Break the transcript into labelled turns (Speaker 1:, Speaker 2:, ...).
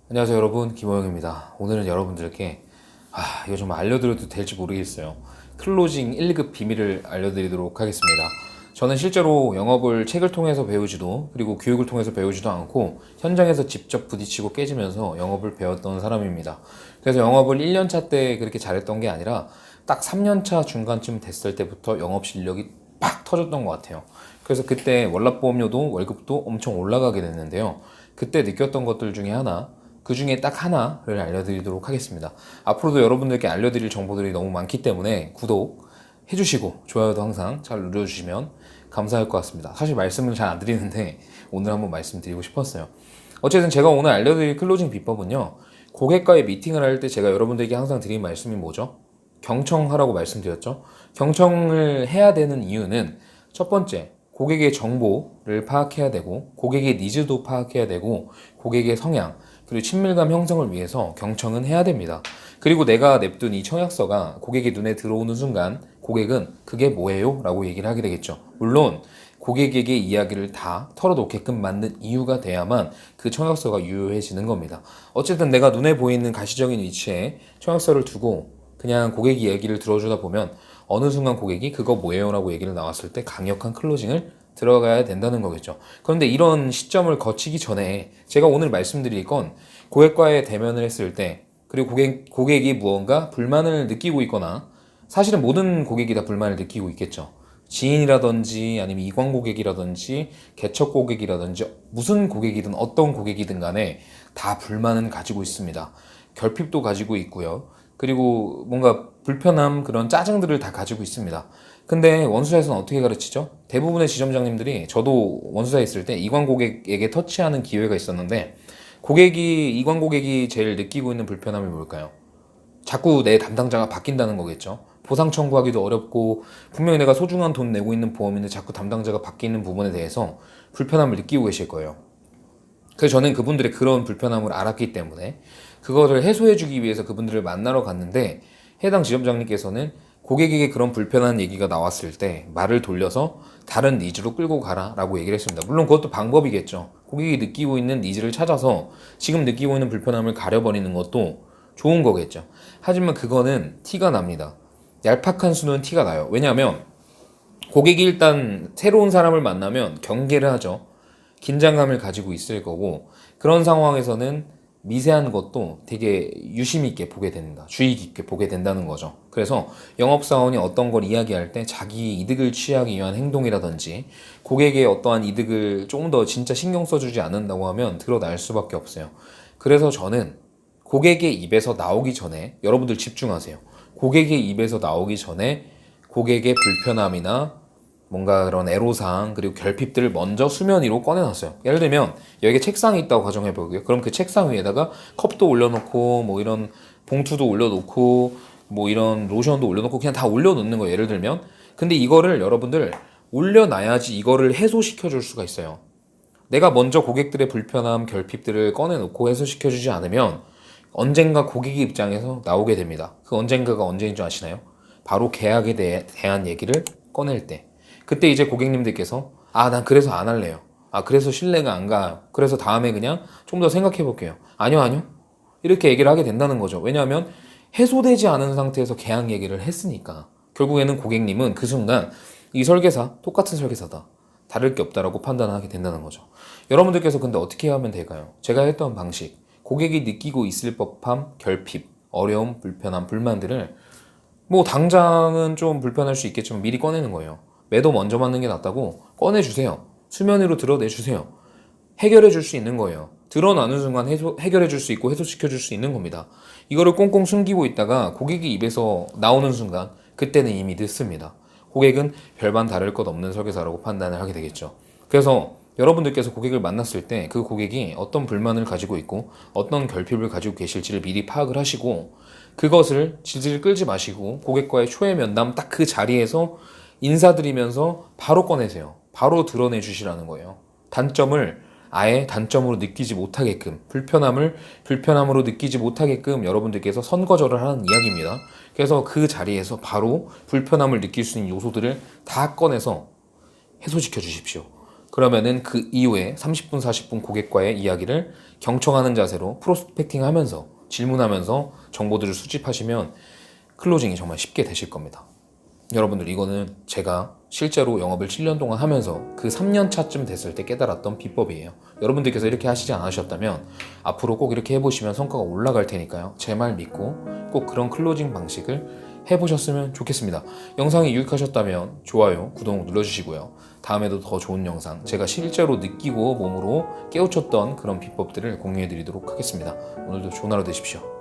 Speaker 1: 안녕하세요 여러분, 김호영입니다. 오늘은 여러분들께 이거 좀 알려드려도 될지 모르겠어요. 클로징 1급 비밀을 알려드리도록 하겠습니다. 저는 실제로 영업을 책을 통해서 배우지도, 그리고 교육을 통해서 배우지도 않고 현장에서 직접 부딪히고 깨지면서 영업을 배웠던 사람입니다. 그래서 영업을 1년차 때 그렇게 잘했던 게 아니라 딱 3년차 중간쯤 됐을 때부터 영업 실력이 팍 터졌던 것 같아요. 그래서 그때 월납보험료도 월급도 엄청 올라가게 됐는데요. 그때 느꼈던 것들 중에 하나, 그 중에 딱 하나를 알려드리도록 하겠습니다. 앞으로도 여러분들께 알려드릴 정보들이 너무 많기 때문에 구독 해주시고 좋아요도 항상 잘 눌러주시면 감사할 것 같습니다. 사실 말씀을 잘 안 드리는데 오늘 한번 말씀드리고 싶었어요. 어쨌든 제가 오늘 알려드릴 클로징 비법은요, 고객과의 미팅을 할 때 제가 여러분들에게 항상 드린 말씀이 뭐죠? 경청하라고 말씀드렸죠. 경청을 해야 되는 이유는 첫 번째, 고객의 정보를 파악해야 되고, 고객의 니즈도 파악해야 되고, 고객의 성향, 그리고 친밀감 형성을 위해서 경청은 해야 됩니다. 그리고 내가 냅둔 이 청약서가 고객의 눈에 들어오는 순간 고객은 그게 뭐예요? 라고 얘기를 하게 되겠죠. 물론 고객에게 이야기를 다 털어놓게끔 만든 이유가 돼야만 그 청약서가 유효해지는 겁니다. 어쨌든 내가 눈에 보이는 가시적인 위치에 청약서를 두고 그냥 고객 이야기를 들어주다 보면 어느 순간 고객이 그거 뭐예요? 라고 얘기를 나왔을 때 강력한 클로징을 들어가야 된다는 거겠죠. 그런데 이런 시점을 거치기 전에 제가 오늘 말씀드릴 건 고객과의 대면을 했을 때, 그리고 고객이 무언가 불만을 느끼고 있거나, 사실은 모든 고객이 다 불만을 느끼고 있겠죠. 지인이라든지 아니면 이관 고객이라든지 개척 고객이라든지 무슨 고객이든 어떤 고객이든 간에 다 불만은 가지고 있습니다. 결핍도 가지고 있고요. 그리고 뭔가 불편함, 그런 짜증들을 다 가지고 있습니다. 근데 원수사에서는 어떻게 가르치죠? 대부분의 지점장님들이, 저도 원수사에 있을 때 이관 고객에게 터치하는 기회가 있었는데, 이관 고객이 제일 느끼고 있는 불편함이 뭘까요? 자꾸 내 담당자가 바뀐다는 거겠죠. 보상 청구하기도 어렵고, 분명히 내가 소중한 돈 내고 있는 보험인데 자꾸 담당자가 바뀌는 부분에 대해서 불편함을 느끼고 계실 거예요. 그래서 저는 그분들의 그런 불편함을 알았기 때문에 그거를 해소해주기 위해서 그분들을 만나러 갔는데, 해당 지점장님께서는 고객에게 그런 불편한 얘기가 나왔을 때 말을 돌려서 다른 니즈로 끌고 가라 라고 얘기를 했습니다. 물론 그것도 방법이겠죠. 고객이 느끼고 있는 니즈를 찾아서 지금 느끼고 있는 불편함을 가려버리는 것도 좋은 거겠죠. 하지만 그거는 티가 납니다. 얄팍한 수는 티가 나요. 왜냐하면 고객이 일단 새로운 사람을 만나면 경계를 하죠. 긴장감을 가지고 있을 거고, 그런 상황에서는 미세한 것도 되게 유심 있게 보게 된다. 주의 깊게 보게 된다는 거죠. 그래서 영업사원이 어떤 걸 이야기할 때 자기 이득을 취하기 위한 행동이라든지 고객의 어떠한 이득을 조금 더 진짜 신경 써주지 않는다고 하면 드러날 수밖에 없어요. 그래서 저는 고객의 입에서 나오기 전에, 여러분들 집중하세요. 고객의 입에서 나오기 전에 고객의 불편함이나 뭔가 그런 애로사항, 그리고 결핍들을 먼저 수면 위로 꺼내놨어요. 예를 들면 여기에 책상이 있다고 가정해보고요. 그럼 그 책상 위에다가 컵도 올려놓고, 뭐 이런 봉투도 올려놓고, 뭐 이런 로션도 올려놓고 그냥 다 올려놓는 거예요. 예를 들면. 근데 이거를 여러분들 올려놔야지 이거를 해소시켜 줄 수가 있어요. 내가 먼저 고객들의 불편함, 결핍들을 꺼내놓고 해소시켜주지 않으면 언젠가 고객의 입장에서 나오게 됩니다. 그 언젠가가 언제인 줄 아시나요? 바로 계약에 대한 얘기를 꺼낼 때. 그때 이제 고객님들께서 난 그래서 안 할래요. 그래서 신뢰가 안 가요. 그래서 다음에 그냥 좀 더 생각해 볼게요. 아니요. 이렇게 얘기를 하게 된다는 거죠. 왜냐하면 해소되지 않은 상태에서 계약 얘기를 했으니까. 결국에는 고객님은 그 순간 이 설계사 똑같은 설계사다, 다를 게 없다라고 판단하게 된다는 거죠. 여러분들께서 근데 어떻게 하면 될까요? 제가 했던 방식, 고객이 느끼고 있을 법함, 결핍, 어려움, 불편함, 불만들을 뭐 당장은 좀 불편할 수 있겠지만 미리 꺼내는 거예요. 매도 먼저 맞는 게 낫다고 꺼내주세요. 수면 위로 드러내주세요. 해결해 줄 수 있는 거예요. 드러나는 순간 해결해 줄 수 있고 해소시켜 줄 수 있는 겁니다. 이거를 꽁꽁 숨기고 있다가 고객이 입에서 나오는 순간, 그때는 이미 늦습니다. 고객은 별반 다를 것 없는 설계사라고 판단을 하게 되겠죠. 그래서 여러분들께서 고객을 만났을 때 그 고객이 어떤 불만을 가지고 있고 어떤 결핍을 가지고 계실지를 미리 파악을 하시고, 그것을 질질 끌지 마시고 고객과의 초회 면담 딱 그 자리에서 인사드리면서 바로 꺼내세요. 바로 드러내 주시라는 거예요. 단점을 아예 단점으로 느끼지 못하게끔, 불편함을 불편함으로 느끼지 못하게끔 여러분들께서 선거절을 하는 이야기입니다. 그래서 그 자리에서 바로 불편함을 느낄 수 있는 요소들을 다 꺼내서 해소시켜 주십시오. 그러면은 그 이후에 30분, 40분 고객과의 이야기를 경청하는 자세로 프로스펙팅 하면서 질문하면서 정보들을 수집하시면 클로징이 정말 쉽게 되실 겁니다. 여러분들, 이거는 제가 실제로 영업을 7년 동안 하면서 그 3년 차쯤 됐을 때 깨달았던 비법이에요. 여러분들께서 이렇게 하시지 않으셨다면 앞으로 꼭 이렇게 해보시면 성과가 올라갈 테니까요. 제 말 믿고 꼭 그런 클로징 방식을 해보셨으면 좋겠습니다. 영상이 유익하셨다면 좋아요, 구독 눌러주시고요. 다음에도 더 좋은 영상, 제가 실제로 느끼고 몸으로 깨우쳤던 그런 비법들을 공유해드리도록 하겠습니다. 오늘도 좋은 하루 되십시오.